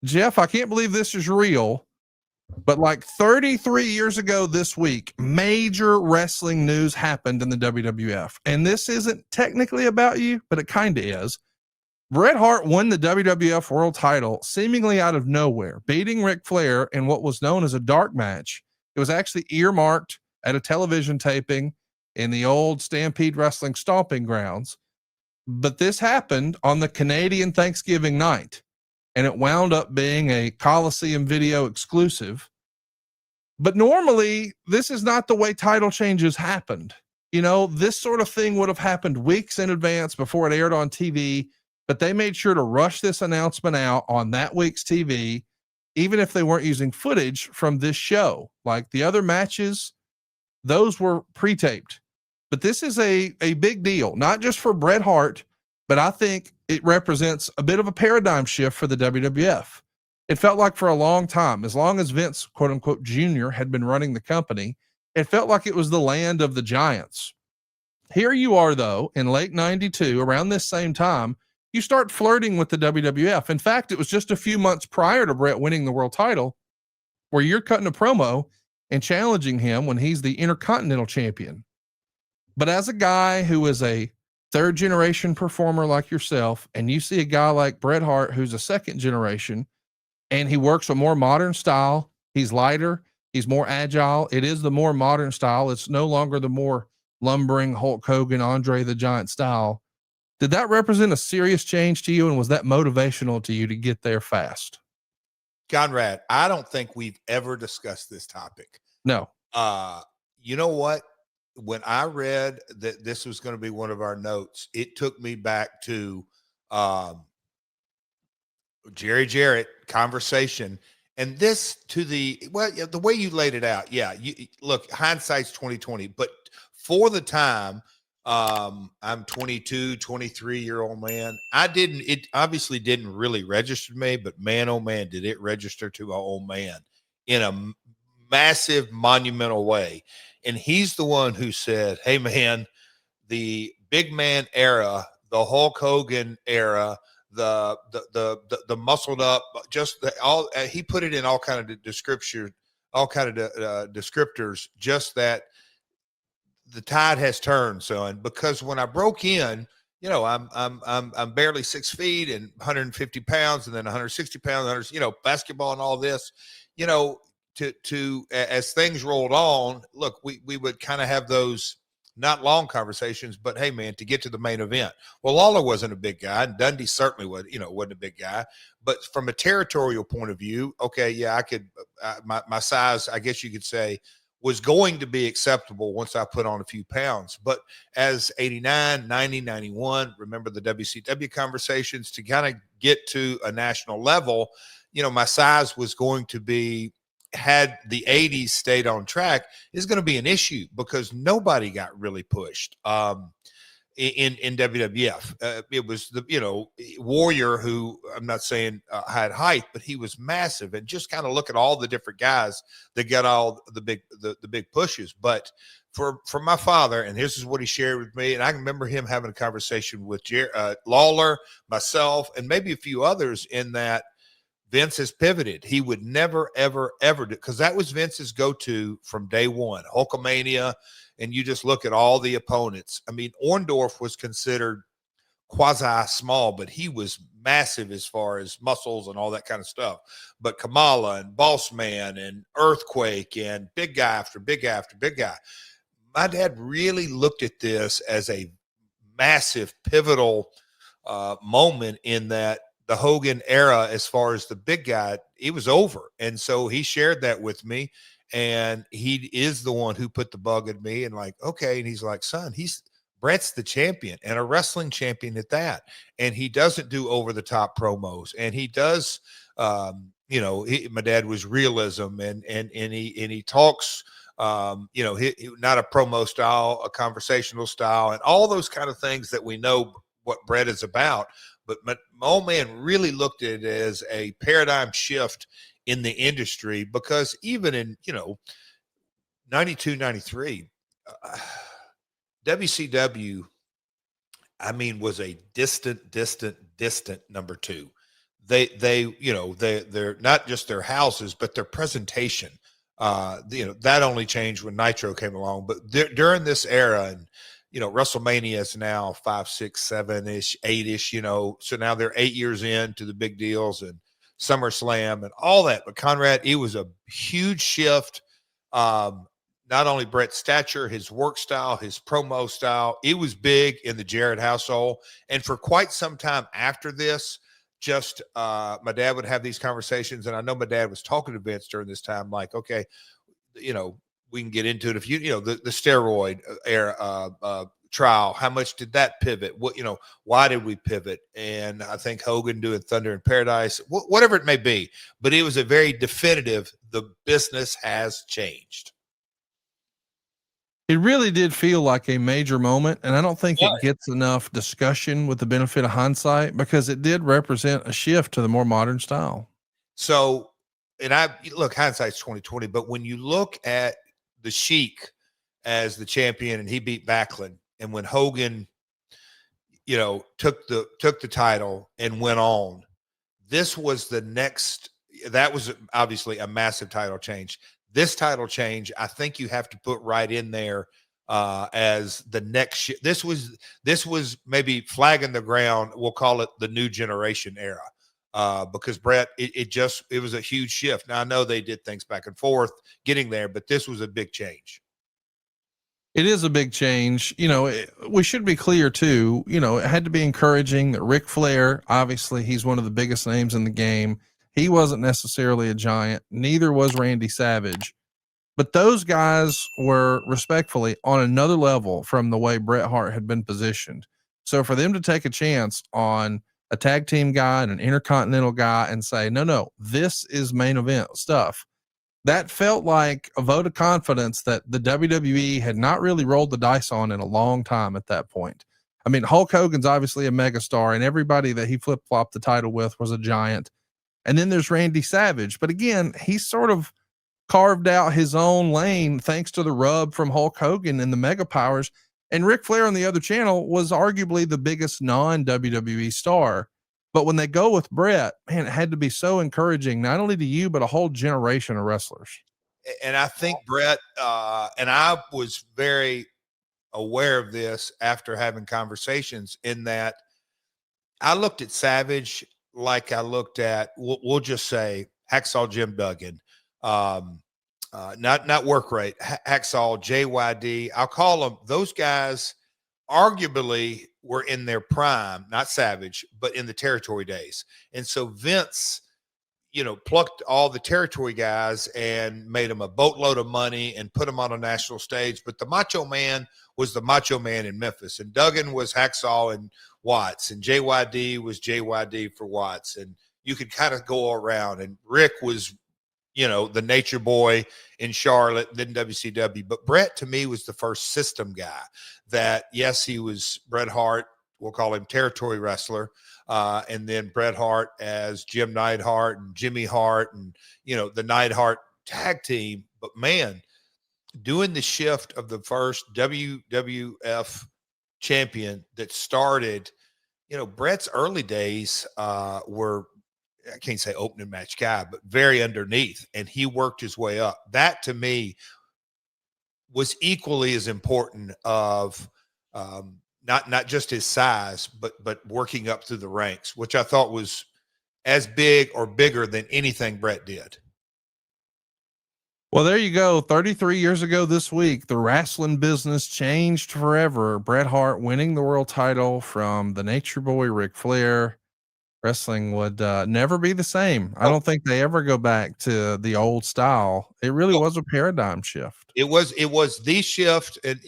Jeff, I can't believe this is real, but like 33 years ago this week, major wrestling news happened in the WWF. And this isn't technically about you, but it kind of is. Bret Hart won the WWF World title seemingly out of nowhere, beating Ric Flair in what was known as a dark match. It was actually earmarked at a television taping in the old Stampede Wrestling stomping grounds. But this happened on the Canadian Thanksgiving night, and it wound up being a Coliseum video exclusive. But normally, this is not the way title changes happened. You know, this sort of thing would have happened weeks in advance before it aired on TV, but they made sure to rush this announcement out on that week's TV, even if they weren't using footage from this show. Like the other matches, those were pre-taped. But this is a big deal, not just for Bret Hart, but I think it represents a bit of a paradigm shift for the WWF. It felt like for a long time, as long as Vince, quote unquote, Jr. had been running the company, it felt like it was the land of the giants. Here you are, though, in late 92, around this same time, you start flirting with the WWF. In fact, it was just a few months prior to Bret winning the world title where you're cutting a promo and challenging him when he's the Intercontinental Champion. But as a guy who is a third generation performer like yourself, and you see a guy like Bret Hart, who's a second generation, and he works a more modern style, he's lighter, he's more agile. It is the more modern style. It's no longer the more lumbering Hulk Hogan, Andre the Giant style. Did that represent a serious change to you? And was that motivational to you to get there fast? Conrad, I don't think we've ever discussed this topic. No. You know what? When I read that this was going to be one of our notes, it took me back to Jarrett conversation. And this to the way you laid it out. Yeah. Look, hindsight's 2020, but for the time, I'm 22, 23-year-old man. It obviously didn't really register to me, but man, oh man, did it register to my old man in a massive, monumental way. And he's the one who said, hey man, the big man era, the Hulk Hogan era, the muscled up, just he put it in all kind of descriptors, just that the tide has turned, son. Because when I broke in, you know, I'm barely 6 feet and 150 pounds, and then 160 pounds, basketball and all this, as things rolled on, look, we would kind of have those not long conversations, but hey man, to get to the main event. Well, Lawler wasn't a big guy, and Dundee certainly wasn't a big guy, but from a territorial point of view, okay, yeah, I could, my size, I guess you could say, was going to be acceptable once I put on a few pounds. But as 89, 90, 91, remember the WCW conversations, to kind of get to a national level, my size was going to be, had the 80s stayed on track, is going to be an issue because nobody got really pushed in WWF. It was the Warrior, who I'm not saying had height, but he was massive. And just kind of look at all the different guys that got all the big pushes. But for my father, and this is what he shared with me, and I remember him having a conversation with Lawler, myself, and maybe a few others, in that Vince has pivoted. He would never, ever, ever do, because that was Vince's go-to from day one, Hulkamania. And you just look at all the opponents. I mean, Orndorff was considered quasi-small, but he was massive as far as muscles and all that kind of stuff. But Kamala and Boss Man and Earthquake and big guy after big guy after big guy. My dad really looked at this as a massive, pivotal moment, in that the Hogan era, as far as the big guy, it was over. And so he shared that with me. And he is the one who put the bug in me, and like, okay. And he's like, son, Bret's the champion, and a wrestling champion at that. And he doesn't do over the top promos. And he does, my dad was realism, and he talks, not a promo style, a conversational style, and all those kind of things that we know what Bret is about. But my old man really looked at it as a paradigm shift in the industry, because even in 92, 93, WCW, I mean, was a distant number two. they're not just their houses, but their presentation. That only changed when Nitro came along. But during this era, and WrestleMania is now 5, 6, 7-ish, 8-ish. So now they're 8 years into the big deals and SummerSlam and all that. But Conrad, it was a huge shift. Not only Bret's stature, his work style, his promo style, it was big in the Jarrett household. And for quite some time after this, just my dad would have these conversations. And I know my dad was talking to Vince during this time, like, okay, we can get into it. If the steroid era trial, how much did that pivot? Why did we pivot? And I think Hogan doing Thunder in Paradise, whatever it may be, but it was a very definitive, the business has changed. It really did feel like a major moment, and I don't think it gets enough discussion with the benefit of hindsight, because it did represent a shift to the more modern style. So, and hindsight's 2020, but when you look at the Sheik as the champion and he beat Backlund, and when Hogan, took the title and went on, this was the next. That was obviously a massive title change. This title change, I think you have to put right in there as the next. This was maybe flagging the ground. We'll call it the new generation era, because Bret, it was a huge shift. Now I know they did things back and forth getting there, but this was a big change. It is a big change. We should be clear too. It had to be encouraging that Ric Flair, obviously, he's one of the biggest names in the game. He wasn't necessarily a giant. Neither was Randy Savage. But those guys were respectfully on another level from the way Bret Hart had been positioned. So for them to take a chance on a tag team guy and an intercontinental guy and say, no, this is main event stuff, that felt like a vote of confidence that the WWE had not really rolled the dice on in a long time at that point. I mean, Hulk Hogan's obviously a megastar, and everybody that he flip-flopped the title with was a giant. And then there's Randy Savage. But again, he sort of carved out his own lane thanks to the rub from Hulk Hogan and the mega powers. And Ric Flair on the other channel was arguably the biggest non-WWE star. But when they go with Bret, man, it had to be so encouraging, not only to you, but a whole generation of wrestlers. And I think Bret, and I was very aware of this after having conversations, in that I looked at Savage like I looked at, we'll just say, Hacksaw Jim Duggan, not work rate, Hacksaw, JYD. I'll call them, those guys arguably were in their prime, not Savage, but in the territory days. And so Vince, plucked all the territory guys and made them a boatload of money and put them on a national stage. But the Macho Man was the Macho Man in Memphis, and Duggan was Hacksaw and Watts, and JYD was JYD for Watts. And you could kind of go around, and Rick was, the nature boy in Charlotte, then WCW. But Bret, to me, was the first system guy that, yes, he was Bret Hart, we'll call him territory wrestler. And then Bret Hart as Jim Neidhart and Jimmy Hart and, the Neidhart tag team. But man, doing the shift of the first WWF champion that started, Bret's early days were, I can't say opening match guy, but very underneath, and he worked his way up. That to me was equally as important of not just his size, but working up through the ranks, which I thought was as big or bigger than anything Bret did. Well, there you go. 33 years ago this week, the wrestling business changed forever. Bret Hart winning the world title from the Nature Boy, Ric Flair. Wrestling would never be the same. I don't think they ever go back to the old style. It really was a paradigm shift. It was the shift. And,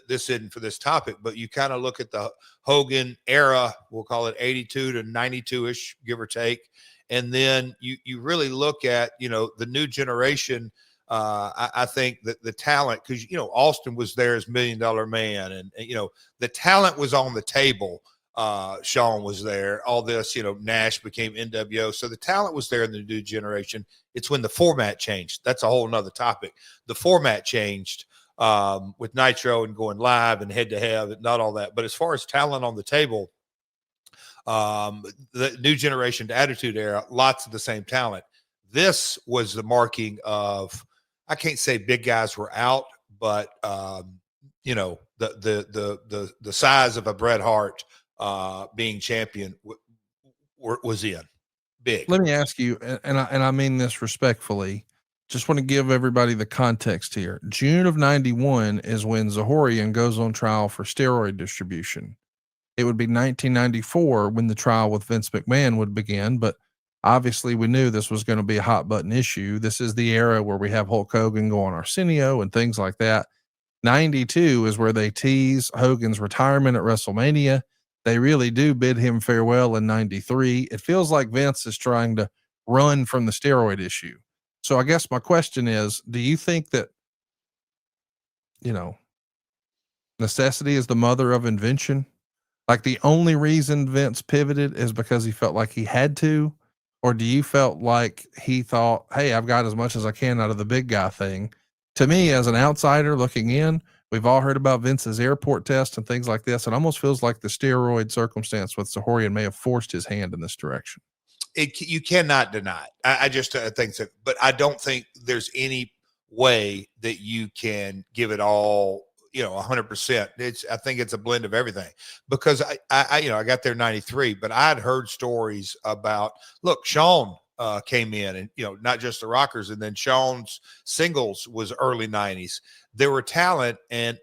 this isn't for this topic, but you kind of look at the Hogan era, we'll call it 82 to 92-ish, give or take. And then you really look at, the new generation. I think that the talent, because, Austin was there as $1 Million Man, and, the talent was on the table. Shawn was there, all this, Nash became NWO. So the talent was there in the new generation. It's when the format changed. That's a whole nother topic. The format changed with Nitro and going live and head to head, not all that. But as far as talent on the table, the new generation to Attitude Era, lots of the same talent. This was the marking of, I can't say big guys were out, but the size of a Bret Hart being champion was in big. Let me ask you, and I mean this respectfully. Just want to give everybody the context here. June of 91 is when Zahorian goes on trial for steroid distribution. It would be 1994 when the trial with Vince McMahon would begin, but obviously we knew this was going to be a hot button issue. This is the era where we have Hulk Hogan go on Arsenio and things like that. 92 is where they tease Hogan's retirement at WrestleMania. They really do bid him farewell in 93. It feels like Vince is trying to run from the steroid issue. So I guess my question is, do you think that, necessity is the mother of invention? Like the only reason Vince pivoted is because he felt like he had to? Or do you felt like he thought, hey, I've got as much as I can out of the big guy thing? To me, as an outsider looking in, we've all heard about Vince's airport test and things like this. It almost feels like the steroid circumstance with Zahorian may have forced his hand in this direction. You cannot deny it. I just think so, but I don't think there's any way that you can give it all, 100%. I think it's a blend of everything, because I got there in 93, but I'd heard stories about, look, Shawn came in and, not just the Rockers, and then Shawn's singles was early 90s. There were talent, and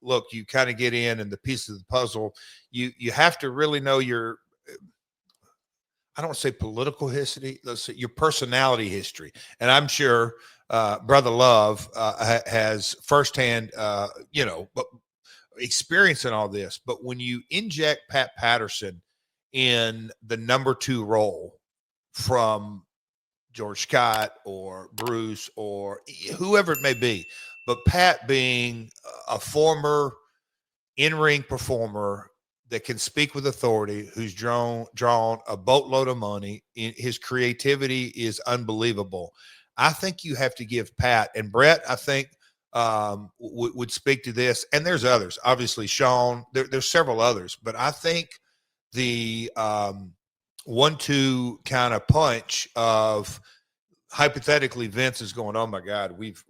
look, you kind of get in and the pieces of the puzzle, you have to really know your, I don't want to say political history, let's say your personality history. And I'm sure Brother Love has firsthand, experience in all this. But when you inject Pat Patterson in the number 2 role from George Scott or Bruce or whoever it may be, but Pat being a former in-ring performer that can speak with authority, who's drawn a boatload of money, his creativity is unbelievable. I think you have to give Pat, and Bret, I think, would speak to this. And there's others, obviously Shawn, there's several others, but I think the 1-2 kind of punch of, hypothetically, Vince is going, oh my God, we've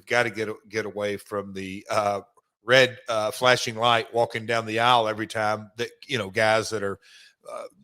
got to get away from the red flashing light walking down the aisle every time that, guys that are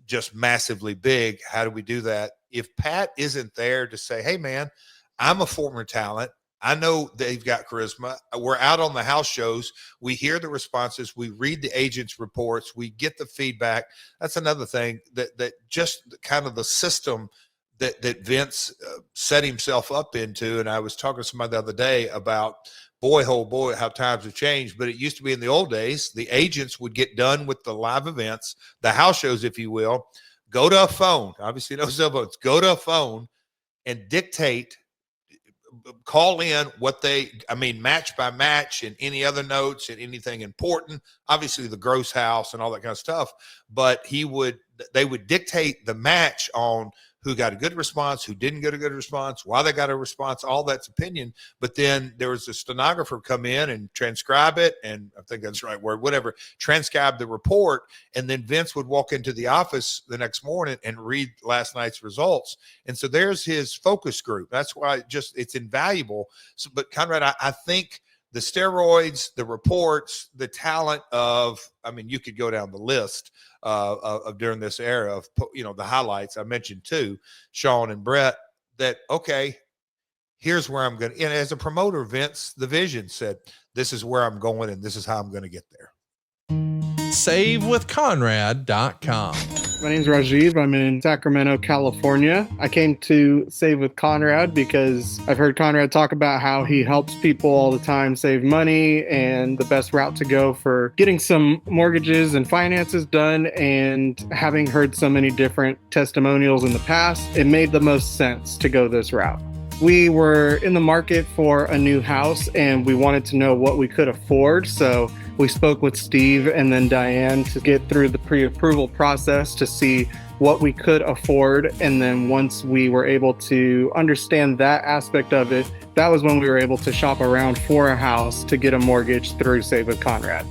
just massively big. How do we do that? If Pat isn't there to say, hey man, I'm a former talent, I know they've got charisma, we're out on the house shows, we hear the responses, we read the agents' reports, we get the feedback. That's another thing that just kind of the system that Vince set himself up into. And I was talking to somebody the other day about, boy, oh boy, how times have changed. But it used to be in the old days, the agents would get done with the live events, the house shows, if you will, go to a phone, obviously no cell phones, go to a phone and dictate, call in what match by match and any other notes and anything important, obviously the gross house and all that kind of stuff. But they would dictate the match on who got a good response, who didn't get a good response, why they got a response, all that's opinion. But then there was a stenographer come in and transcribe it, and I think that's the right word, whatever, transcribe the report, and then Vince would walk into the office the next morning and read last night's results. And so there's his focus group. That's why it's invaluable. So, but Conrad, I think the steroids, the reports, the talent of, you could go down the list of during this era of, the highlights I mentioned too, Shawn and Bret, that, okay, here's where I'm going to, and as a promoter, Vince, the vision said, this is where I'm going and this is how I'm going to get there. SaveWithConrad.com. My name is Rajiv. I'm in Sacramento, California. I came to Save with Conrad because I've heard Conrad talk about how he helps people all the time save money and the best route to go for getting some mortgages and finances done. And having heard so many different testimonials in the past, it made the most sense to go this route. We were in the market for a new house and we wanted to know what we could afford. So we spoke with Steve and then Diane to get through the pre-approval process to see what we could afford. And then once we were able to understand that aspect of it, that was when we were able to shop around for a house to get a mortgage through Save with Conrad.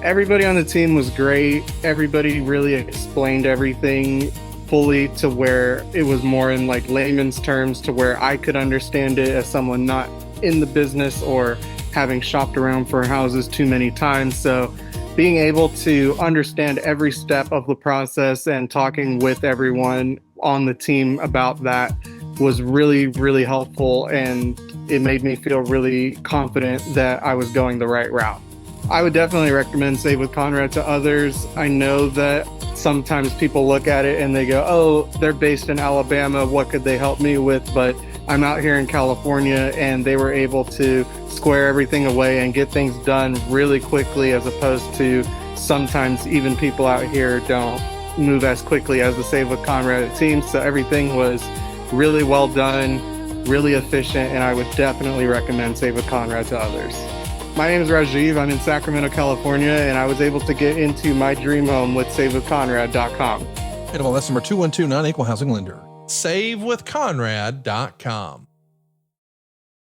Everybody on the team was great. Everybody really explained everything fully to where it was more in like layman's terms to where I could understand it as someone not in the business or having shopped around for houses too many times. So being able to understand every step of the process and talking with everyone on the team about that was really, really helpful. And it made me feel really confident that I was going the right route. I would definitely recommend Save with Conrad to others. I know that sometimes people look at it and they go, oh, they're based in Alabama. What could they help me with? But I'm out here in California, and they were able to square everything away and get things done really quickly, as opposed to sometimes even people out here don't move as quickly as the Save with Conrad team. So everything was really well done, really efficient, and I would definitely recommend Save with Conrad to others. My name is Rajiv. I'm in Sacramento, California, and I was able to get into my dream home with SaveWithConrad.com. That's number 212, non-equal housing lender. SaveWithConrad.com.